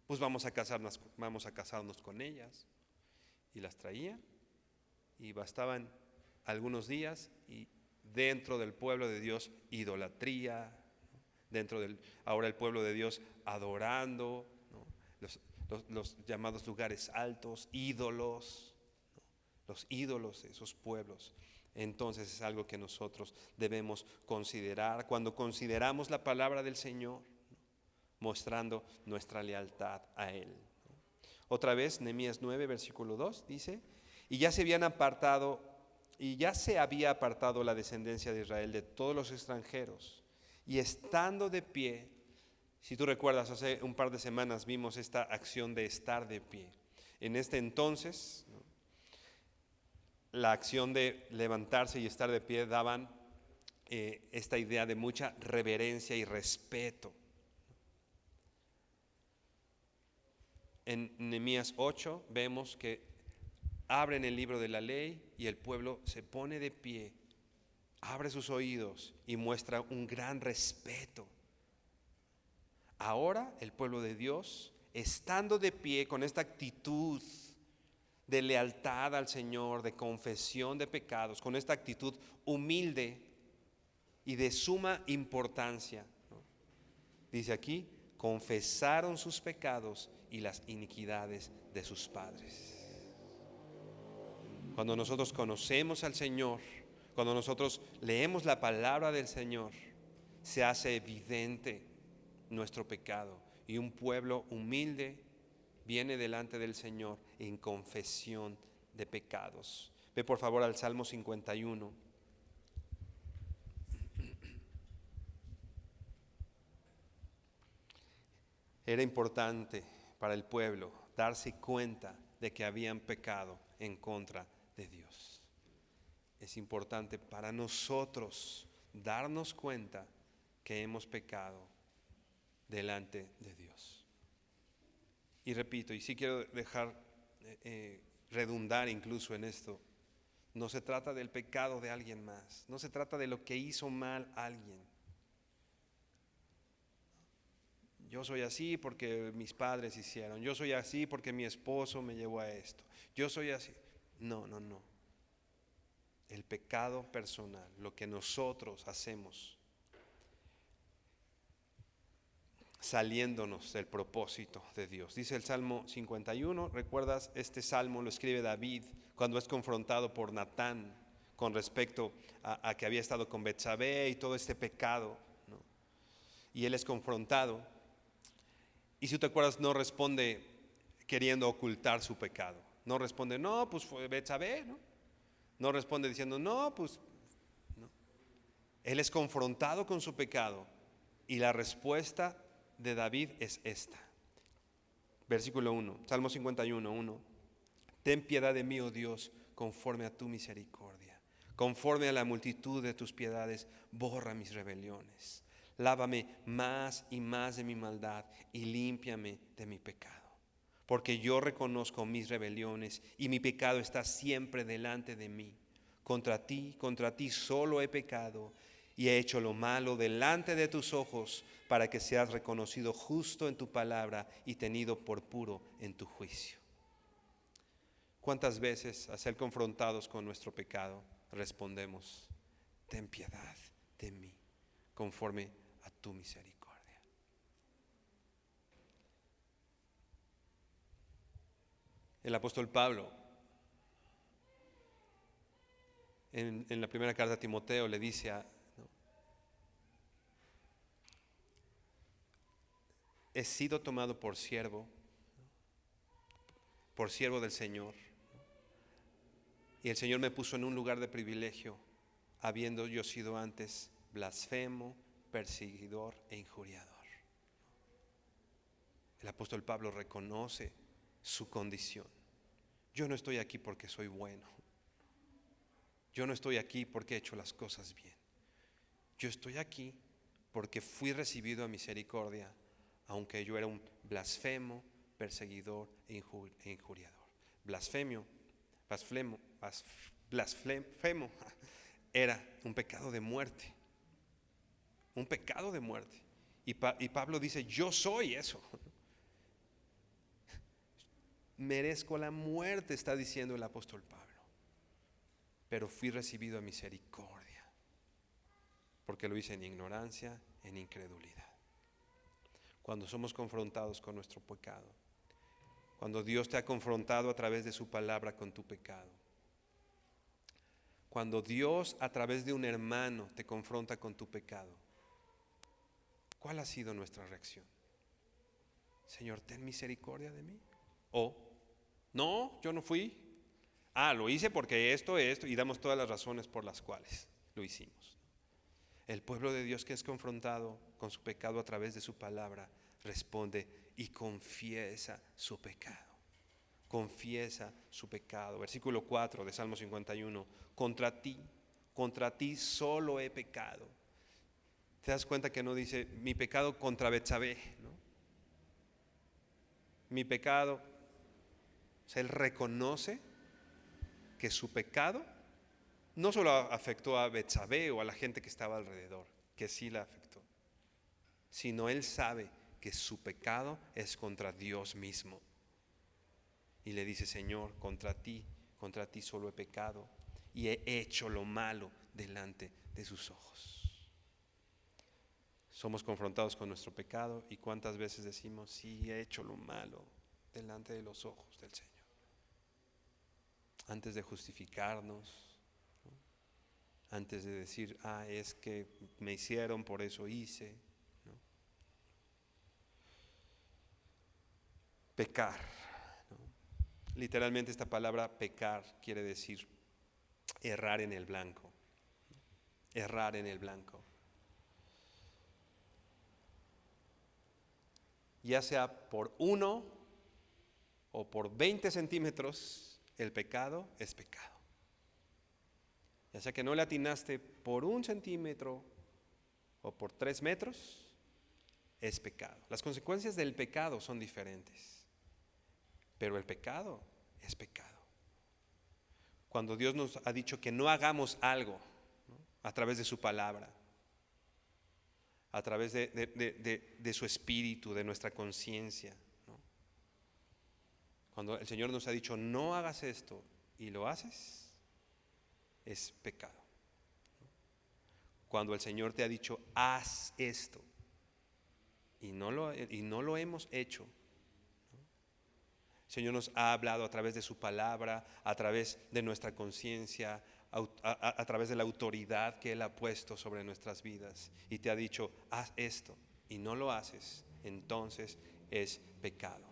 Pues vamos a casarnos con ellas. Y las traían y bastaban algunos días y dentro del pueblo de Dios idolatría, ¿no? Ahora el pueblo de Dios adorando, ¿no? Los llamados lugares altos, ídolos, ¿no? Los ídolos de esos pueblos. Entonces es algo que nosotros debemos considerar cuando consideramos la palabra del Señor, ¿no? Mostrando nuestra lealtad a Él, ¿no? Otra vez, Nehemías 9, versículo 2 dice, y ya se había apartado la descendencia de Israel de todos los extranjeros, y estando de pie, si tú recuerdas, hace un par de semanas vimos esta acción de estar de pie. En este entonces, ¿no? La acción de levantarse y estar de pie daban esta idea de mucha reverencia y respeto. En Nehemías 8 vemos que abren el libro de la ley y el pueblo se pone de pie, abre sus oídos y muestra un gran respeto. Ahora el pueblo de Dios, estando de pie con esta actitud de lealtad al Señor, de confesión de pecados, con esta actitud humilde y de suma importancia, ¿no? Dice aquí, confesaron sus pecados y las iniquidades de sus padres. Cuando nosotros conocemos al Señor, cuando nosotros leemos la palabra del Señor, se hace evidente nuestro pecado y un pueblo humilde viene delante del Señor en confesión de pecados. Ve por favor al Salmo 51. Era importante para el pueblo darse cuenta de que habían pecado en contra de Dios. Es importante para nosotros darnos cuenta que hemos pecado delante de Dios. Y repito, y sí quiero dejar redundar incluso en esto, no se trata del pecado de alguien más, no se trata de lo que hizo mal alguien. Yo soy así porque mis padres hicieron, yo soy así porque mi esposo me llevó a esto, yo soy así. No. El pecado personal, lo que nosotros hacemos, saliéndonos del propósito de Dios. Dice el Salmo 51, ¿recuerdas? Este salmo lo escribe David cuando es confrontado por Natán con respecto a que había estado con Betsabé y todo este pecado, ¿no? Y él es confrontado. Y si te acuerdas, no responde queriendo ocultar su pecado. No responde, no, pues fue Betsabé, ¿no? No responde diciendo, no, pues no. Él es confrontado con su pecado y la respuesta de David es esta. Versículo 1, Salmo 51, 1. Ten piedad de mí, oh Dios, conforme a tu misericordia. Conforme a la multitud de tus piedades, borra mis rebeliones. Lávame más y más de mi maldad y límpiame de mi pecado. Porque yo reconozco mis rebeliones y mi pecado está siempre delante de mí. Contra ti solo he pecado y he hecho lo malo delante de tus ojos, para que seas reconocido justo en tu palabra y tenido por puro en tu juicio. ¿Cuántas veces al ser confrontados con nuestro pecado respondemos: ten piedad de mí, conforme a tu misericordia? El apóstol Pablo, en la primera carta a Timoteo, le dice ¿no? He sido tomado por siervo del Señor, y el Señor me puso en un lugar de privilegio, habiendo yo sido antes blasfemo, perseguidor e injuriador. El apóstol Pablo reconoce su condición. Yo no estoy aquí porque soy bueno. Yo no estoy aquí porque he hecho las cosas bien. Yo estoy aquí porque fui recibido a misericordia, aunque yo era un blasfemo, perseguidor e injuriador. Blasfemo era un pecado de muerte. Un pecado de muerte. Y Pablo dice: yo soy eso. Merezco la muerte, está diciendo el apóstol Pablo. Pero fui recibido a misericordia, porque lo hice en ignorancia, en incredulidad. Cuando somos confrontados con nuestro pecado, cuando Dios te ha confrontado a través de su palabra con tu pecado, cuando Dios a través de un hermano te confronta con tu pecado, ¿cuál ha sido nuestra reacción? Señor, ten misericordia de mí. O, no, yo no fui. Lo hice porque esto, y damos todas las razones por las cuales lo hicimos. El pueblo de Dios que es confrontado con su pecado a través de su palabra, responde y confiesa su pecado. Confiesa su pecado. Versículo 4 de Salmo 51. Contra ti solo he pecado. ¿Te das cuenta que no dice mi pecado contra Betsabé, ¿no? Mi pecado, o sea, él reconoce que su pecado no solo afectó a Betsabé o a la gente que estaba alrededor, que sí la afectó, sino él sabe que su pecado es contra Dios mismo. Y le dice: Señor, contra ti solo he pecado y he hecho lo malo delante de sus ojos. Somos confrontados con nuestro pecado, y cuántas veces decimos: sí, he hecho lo malo delante de los ojos del Señor. Antes de justificarnos, ¿no? Antes de decir: es que me hicieron, por eso hice, ¿no? Pecar, ¿no? Literalmente esta palabra pecar quiere decir errar en el blanco. Errar en el blanco. Ya sea por 1 o por 20 centímetros, el pecado es pecado. Ya sea que no le atinaste por 1 centímetro o por 3 metros, es pecado. Las consecuencias del pecado son diferentes, pero el pecado es pecado. Cuando Dios nos ha dicho que no hagamos algo, ¿no? A través de su palabra, a través de su espíritu, de nuestra conciencia, ¿no? Cuando el Señor nos ha dicho: no hagas esto, y lo haces, es pecado. Cuando el Señor te ha dicho: haz esto, y no lo hemos hecho, ¿no? El Señor nos ha hablado a través de su palabra, a través de nuestra conciencia, a través de la autoridad que Él ha puesto sobre nuestras vidas, y te ha dicho: haz esto, y no lo haces, entonces es pecado.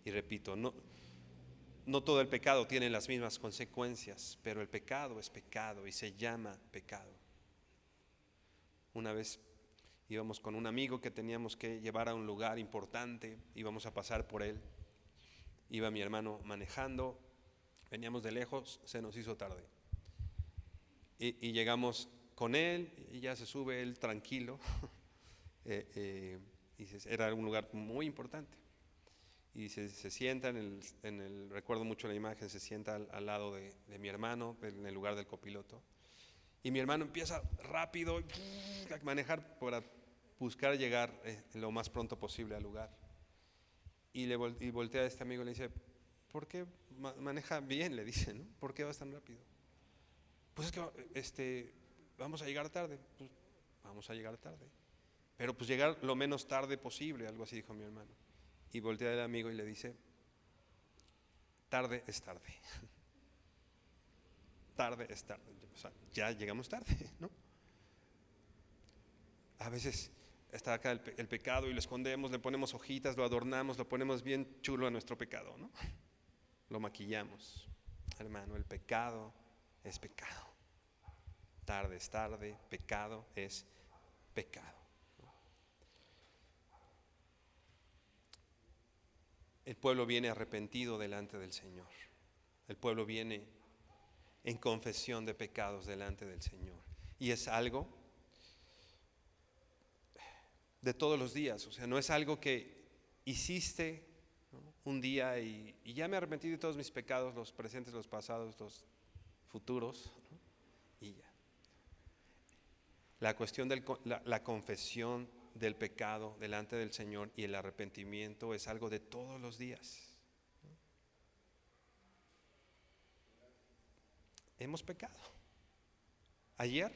Y repito, no todo el pecado tiene las mismas consecuencias, pero el pecado es pecado y se llama pecado. Una vez íbamos con un amigo que teníamos que llevar a un lugar importante, íbamos a pasar por él. Iba mi hermano manejando, veníamos de lejos, se nos hizo tarde. Y llegamos con él, y ya se sube él tranquilo. Y era un lugar muy importante. Y se sienta recuerdo mucho la imagen, se sienta al lado de mi hermano, en el lugar del copiloto. Y mi hermano empieza rápido a manejar para buscar llegar lo más pronto posible al lugar. Y voltea a este amigo y le dice: ¿por qué maneja bien? Le dice, ¿no? ¿Por qué vas tan rápido? Pues es que vamos a llegar tarde. Pues vamos a llegar tarde. Pero pues llegar lo menos tarde posible, algo así dijo mi hermano. Y voltea al amigo y le dice, tarde es tarde. Tarde es tarde. O sea, ya llegamos tarde, ¿no? A veces está acá el pecado y lo escondemos, le ponemos hojitas, lo adornamos, lo ponemos bien chulo a nuestro pecado, ¿no? Lo maquillamos. Hermano, el pecado es pecado. Tarde es tarde, pecado es pecado. El pueblo viene arrepentido delante del Señor. El pueblo viene en confesión de pecados delante del Señor. Y es algo de todos los días. O sea, no es algo que hiciste, ¿no?, un día y ya me arrepentí de todos mis pecados, los presentes, los pasados, los futuros, ¿no? Y ya. La cuestión de la confesión del pecado delante del Señor y el arrepentimiento es algo de todos los días. Hemos pecado. Ayer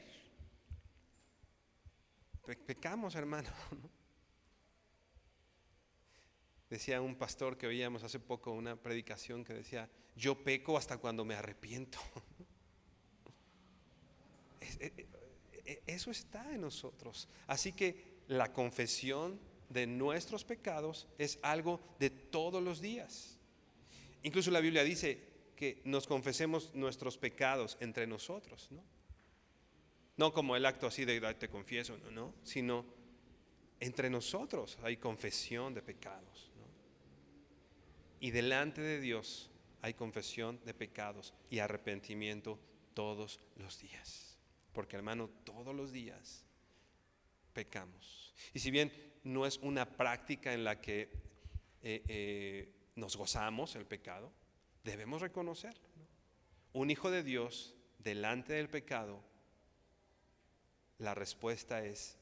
pecamos, hermano. Decía un pastor que oíamos hace poco una predicación que decía, yo peco hasta cuando me arrepiento. Eso está en nosotros. Así que la confesión de nuestros pecados es algo de todos los días. Incluso la Biblia dice que nos confesemos nuestros pecados entre nosotros, ¿no? No como el acto así de te confieso, no, sino entre nosotros hay confesión de pecados, ¿no? Y delante de Dios hay confesión de pecados y arrepentimiento todos los días. Porque, hermano, todos los días pecamos. Y si bien no es una práctica en la que nos gozamos el pecado, debemos reconocerlo, ¿no? Un hijo de Dios delante del pecado, la respuesta es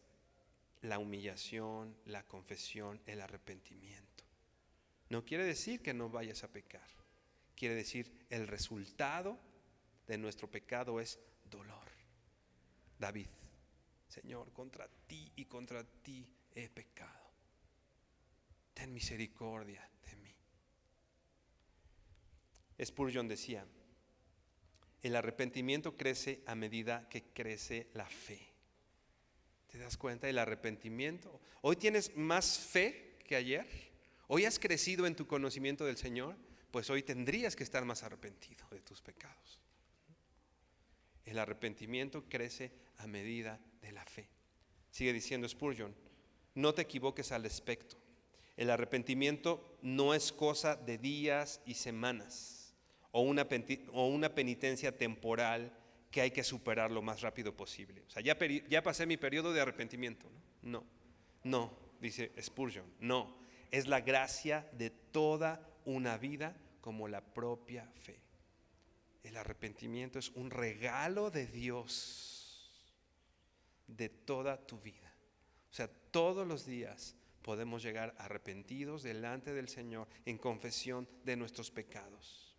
la humillación, la confesión, el arrepentimiento. No quiere decir que no vayas a pecar. Quiere decir el resultado de nuestro pecado es dolor. David, Señor, contra ti y contra ti he pecado. Ten misericordia de mí. Spurgeon decía, el arrepentimiento crece a medida que crece la fe. ¿Te das cuenta? El arrepentimiento. Hoy tienes más fe que ayer. Hoy has crecido en tu conocimiento del Señor. Pues hoy tendrías que estar más arrepentido de tus pecados. El arrepentimiento crece a medida de la fe. Sigue diciendo Spurgeon, no te equivoques al respecto. El arrepentimiento no es cosa de días y semanas o una penitencia temporal que hay que superar lo más rápido posible. O sea, ya pasé mi periodo de arrepentimiento, ¿no? No, dice Spurgeon, no. Es la gracia de toda una vida como la propia fe. El arrepentimiento es un regalo de Dios de toda tu vida. O sea, todos los días podemos llegar arrepentidos delante del Señor en confesión de nuestros pecados.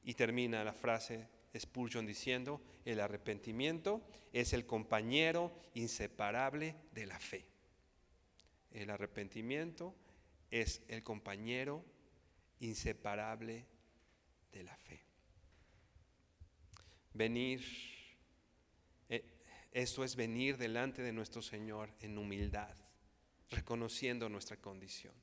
Y termina la frase Spurgeon diciendo, el arrepentimiento es el compañero inseparable de la fe. El arrepentimiento es el compañero inseparable de la fe. Venir, esto es venir delante de nuestro Señor en humildad, reconociendo nuestra condición.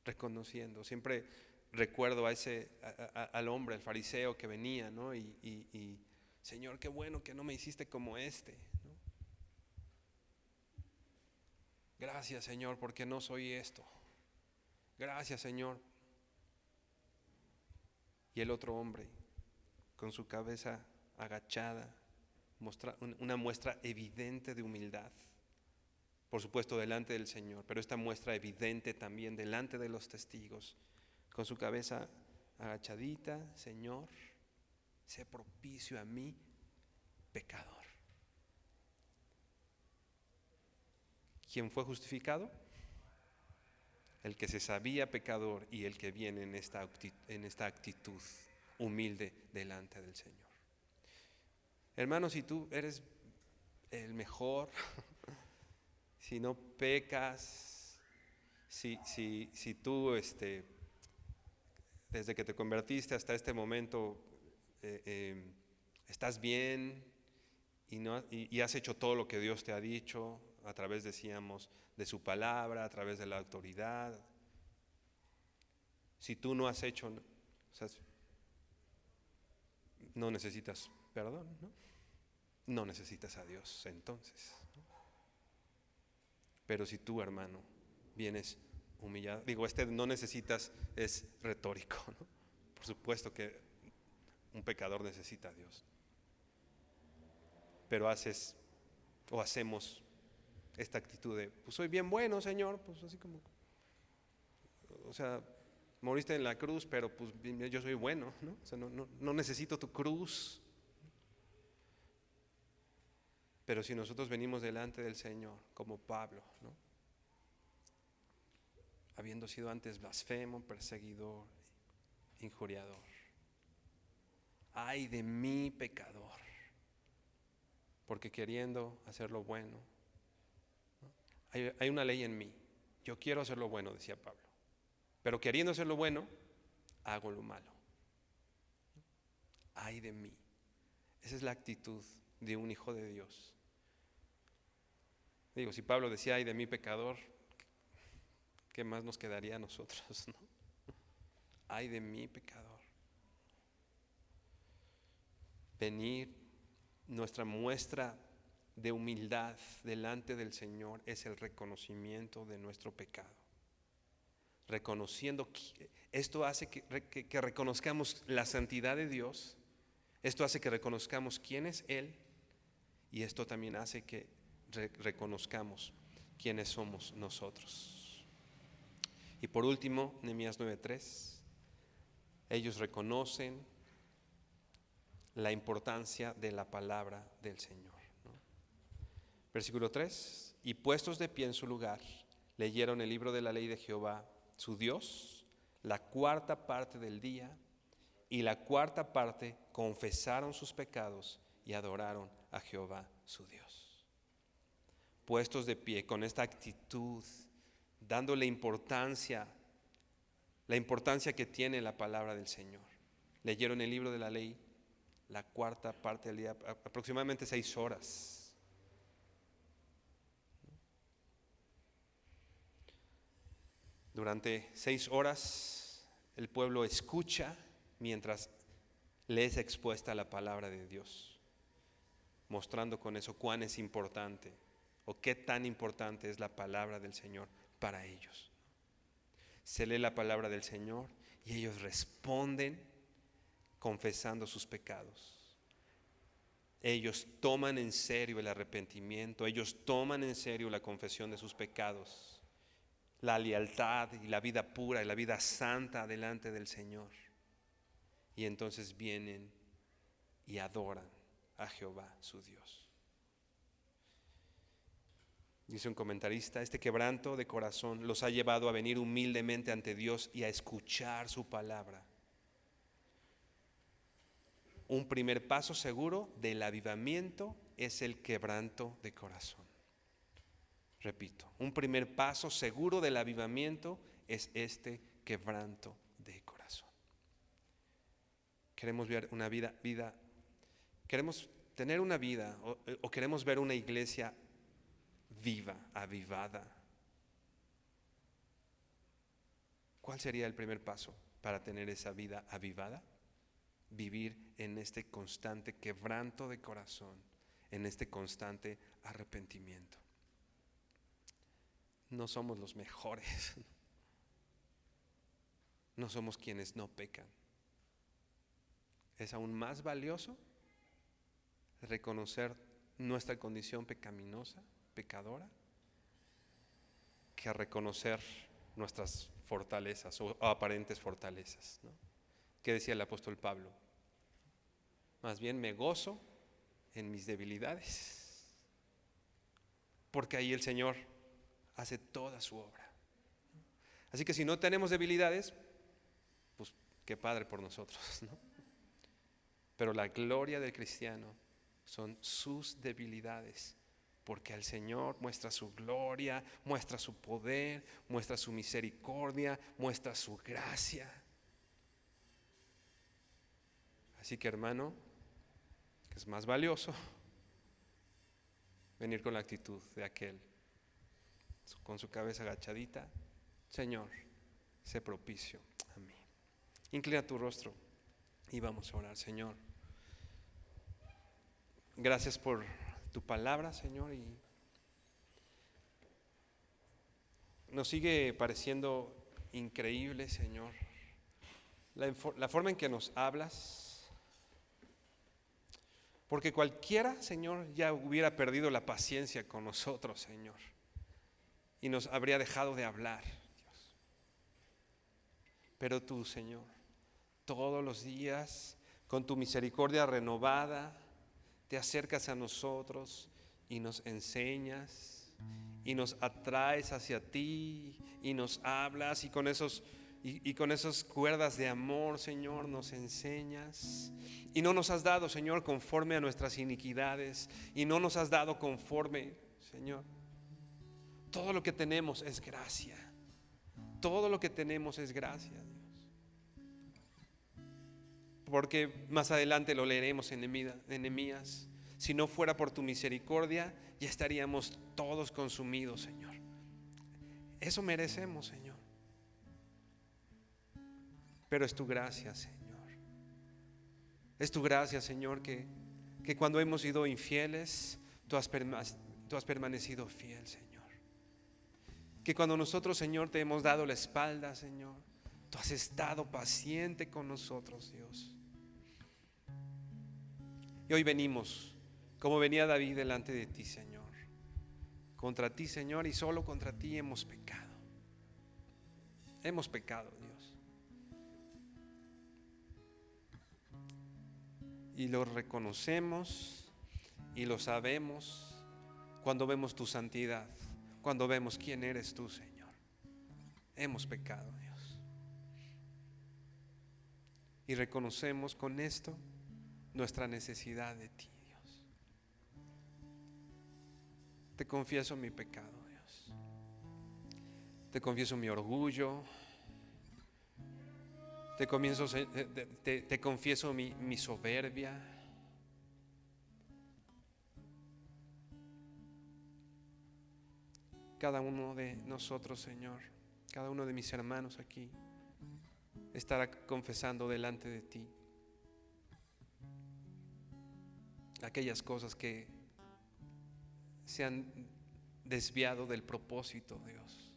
Reconociendo, siempre recuerdo al hombre, al fariseo que venía, ¿no? Y Señor, qué bueno que no me hiciste como este, ¿no? Gracias, Señor, porque no soy esto. Gracias, Señor. Y el otro hombre, con su cabeza agachada, una muestra evidente de humildad, por supuesto delante del Señor, pero esta muestra evidente también delante de los testigos, con su cabeza agachadita, Señor, sé propicio a mí, pecador. ¿Quién fue justificado? el que se sabía pecador y el que viene en esta actitud humilde delante del Señor. Hermano, si tú eres el mejor, si no pecas, si tú desde que te convertiste hasta este momento estás bien y has hecho todo lo que Dios te ha dicho a través, decíamos, de su palabra, a través de la autoridad. Si tú no has hecho, o sea, no necesitas perdón, ¿no? No necesitas a Dios entonces, ¿no? Pero si tú, hermano, vienes humillado, digo, no necesitas es retórico, ¿no? Por supuesto que un pecador necesita a Dios, pero hacemos esta actitud de, pues soy bien bueno, Señor, pues así como, o sea, moriste en la cruz, pero pues yo soy bueno, ¿no? O sea, no necesito tu cruz. Pero si nosotros venimos delante del Señor, como Pablo, ¿no? Habiendo sido antes blasfemo, perseguidor, injuriador, ay de mí pecador, porque queriendo hacer lo bueno, ¿no? Hay una ley en mí, yo quiero hacer lo bueno, decía Pablo, pero queriendo hacer lo bueno, hago lo malo. Ay de mí. Esa es la actitud de un hijo de Dios. Digo, si Pablo decía ay de mí pecador, ¿qué más nos quedaría a nosotros, no? Ay de mí pecador. Venir, nuestra muestra de humildad delante del Señor es el reconocimiento de nuestro pecado. Reconociendo, esto hace que reconozcamos la santidad de Dios, esto hace que reconozcamos quién es Él, y esto también hace que reconozcamos quiénes somos nosotros. Y por último, Nehemías 9:3, ellos reconocen la importancia de la palabra del Señor, ¿no? Versículo 3, y puestos de pie en su lugar, leyeron el libro de la ley de Jehová, su Dios, la cuarta parte del día, y la cuarta parte confesaron sus pecados y adoraron a Jehová, su Dios. Puestos de pie con esta actitud, dándole la importancia que tiene la palabra del Señor. Leyeron el libro de la ley, la cuarta parte del día, aproximadamente 6 horas. Durante 6 horas el pueblo escucha mientras le es expuesta la palabra de Dios, mostrando con eso cuán es importante o qué tan importante es la palabra del Señor para ellos. Se lee la palabra del Señor y ellos responden confesando sus pecados. Ellos toman en serio el arrepentimiento, ellos toman en serio la confesión de sus pecados, la lealtad y la vida pura y la vida santa delante del Señor. Y entonces vienen y adoran a Jehová, su Dios. Dice un comentarista, este quebranto de corazón los ha llevado a venir humildemente ante Dios y a escuchar su palabra. Un primer paso seguro del avivamiento es el quebranto de corazón. Repito, un primer paso seguro del avivamiento es este quebranto de corazón. Queremos ver una vida, queremos tener una vida o queremos ver una iglesia viva, avivada. ¿Cuál sería el primer paso para tener esa vida avivada? Vivir en este constante quebranto de corazón, en este constante arrepentimiento. No somos los mejores, no somos quienes no pecan. Es aún más valioso reconocer nuestra condición pecaminosa, pecadora, que reconocer nuestras fortalezas o aparentes fortalezas, ¿no? ¿Qué decía el apóstol Pablo? Más bien me gozo en mis debilidades, porque ahí el Señor hace toda su obra. Así que si no tenemos debilidades, pues qué padre por nosotros, ¿no? Pero la gloria del cristiano son sus debilidades, porque el Señor muestra su gloria, muestra su poder, muestra su misericordia, muestra su gracia. Así que, hermano, es más valioso venir con la actitud de aquel, con su cabeza agachadita: Señor, sé propicio a mí. Inclina tu rostro y vamos a orar. Señor, gracias por tu palabra, Señor, y nos sigue pareciendo increíble, Señor, la forma en que nos hablas. Porque cualquiera, Señor, ya hubiera perdido la paciencia con nosotros, Señor, y nos habría dejado de hablar, Dios. Pero tú, Señor, todos los días, con tu misericordia renovada, te acercas a nosotros y nos enseñas y nos atraes hacia ti y nos hablas, y con esas cuerdas de amor, Señor, nos enseñas. Y no nos has dado, Señor, conforme a nuestras iniquidades, y no nos has dado conforme, Señor. Todo lo que tenemos es gracia. Todo lo que tenemos es gracia, Dios. Porque más adelante lo leeremos en Nehemías. Si no fuera por tu misericordia, ya estaríamos todos consumidos, Señor. Eso merecemos, Señor. Pero es tu gracia, Señor. Es tu gracia, Señor, que cuando hemos sido infieles, tú has permanecido fiel, Señor. Que cuando nosotros, Señor, te hemos dado la espalda, Señor, tú has estado paciente con nosotros, Dios. Y hoy venimos, como venía David, delante de ti, Señor. Contra ti, Señor, y solo contra ti hemos pecado. Hemos pecado, Dios. Y lo reconocemos y lo sabemos cuando vemos tu santidad, cuando vemos quién eres tú, Señor. Hemos pecado, Dios. Y reconocemos con esto nuestra necesidad de ti, Dios. Te confieso mi pecado, Dios. Te confieso mi orgullo. Te confieso mi soberbia. Cada uno de nosotros, Señor, cada uno de mis hermanos aquí estará confesando delante de ti aquellas cosas que se han desviado del propósito, Dios,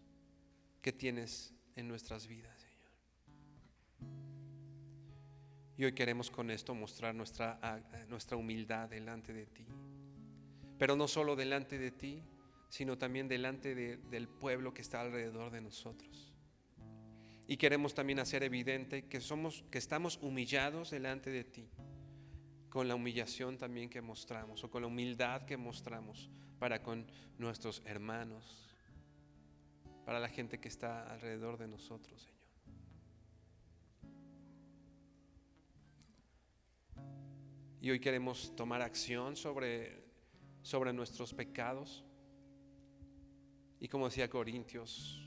que tienes en nuestras vidas. Y hoy queremos con esto mostrar nuestra humildad delante de ti. Pero no solo delante de ti, sino también delante del pueblo que está alrededor de nosotros. Y queremos también hacer evidente que estamos humillados delante de ti, con la humillación también que mostramos, o con la humildad que mostramos para con nuestros hermanos, para la gente que está alrededor de nosotros, Señor. Y hoy queremos tomar acción sobre nuestros pecados. Y como decía Corintios,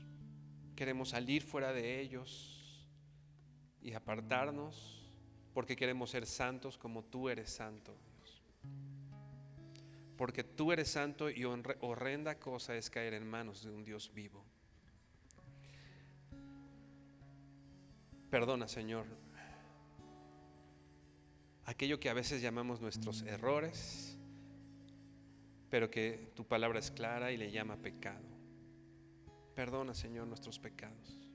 queremos salir fuera de ellos y apartarnos, porque queremos ser santos como tú eres santo, Dios. Porque tú eres santo, y horrenda cosa es caer en manos de un Dios vivo. Perdona, Señor, aquello que a veces llamamos nuestros errores, pero que tu palabra es clara y le llama pecado. Perdona, Señor, nuestros pecados.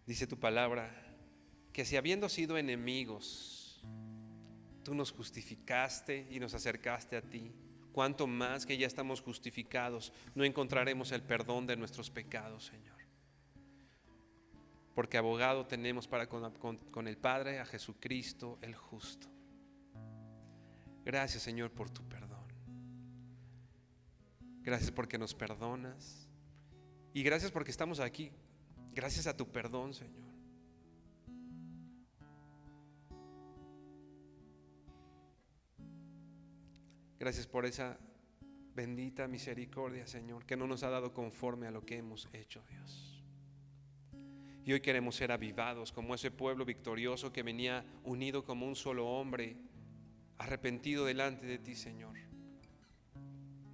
Dice tu palabra que si habiendo sido enemigos, tú nos justificaste y nos acercaste a ti, cuánto más que ya estamos justificados, no encontraremos el perdón de nuestros pecados, Señor. Porque abogado tenemos para con el Padre, a Jesucristo el justo. Gracias, Señor, por tu perdón. Gracias porque nos perdonas Y gracias porque estamos aquí. Gracias a tu perdón, Señor. Gracias por esa bendita misericordia, Señor, que no nos ha dado conforme a lo que hemos hecho, Dios. Y hoy queremos ser avivados como ese pueblo victorioso que venía unido como un solo hombre, arrepentido delante de ti, Señor.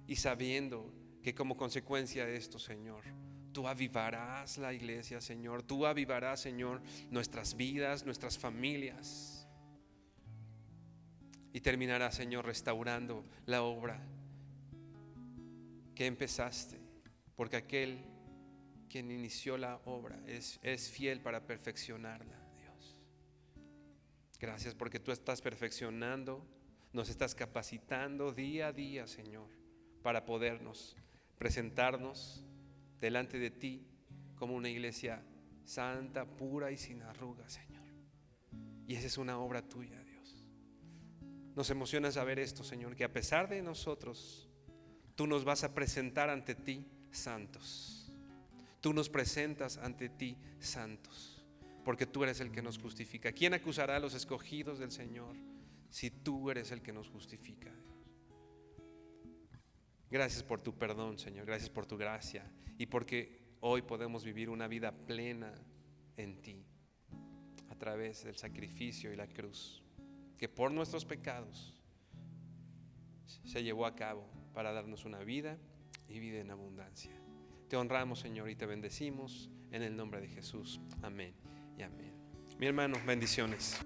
Y sabiendo que como consecuencia de esto, Señor, tú avivarás la iglesia, Señor. Tú avivarás, Señor, nuestras vidas, nuestras familias. Y terminarás, Señor, restaurando la obra que empezaste, porque aquel quien inició la obra es fiel para perfeccionarla, Dios. Gracias porque tú estás perfeccionando, nos estás capacitando día a día, Señor, para podernos presentarnos delante de ti como una iglesia santa, pura y sin arrugas, Señor. Y esa es una obra tuya, Dios. Nos emociona saber esto, Señor, que a pesar de nosotros, tú nos vas a presentar ante ti santos. Tú nos presentas ante ti santos, porque tú eres el que nos justifica. ¿Quién acusará a los escogidos del Señor si tú eres el que nos justifica, Dios? Gracias por tu perdón, Señor. Gracias por tu gracia y porque hoy podemos vivir una vida plena en ti a través del sacrificio y la cruz que por nuestros pecados se llevó a cabo para darnos una vida y vida en abundancia. Te honramos, Señor, y te bendecimos en el nombre de Jesús. Amén y amén. Mi hermano, bendiciones.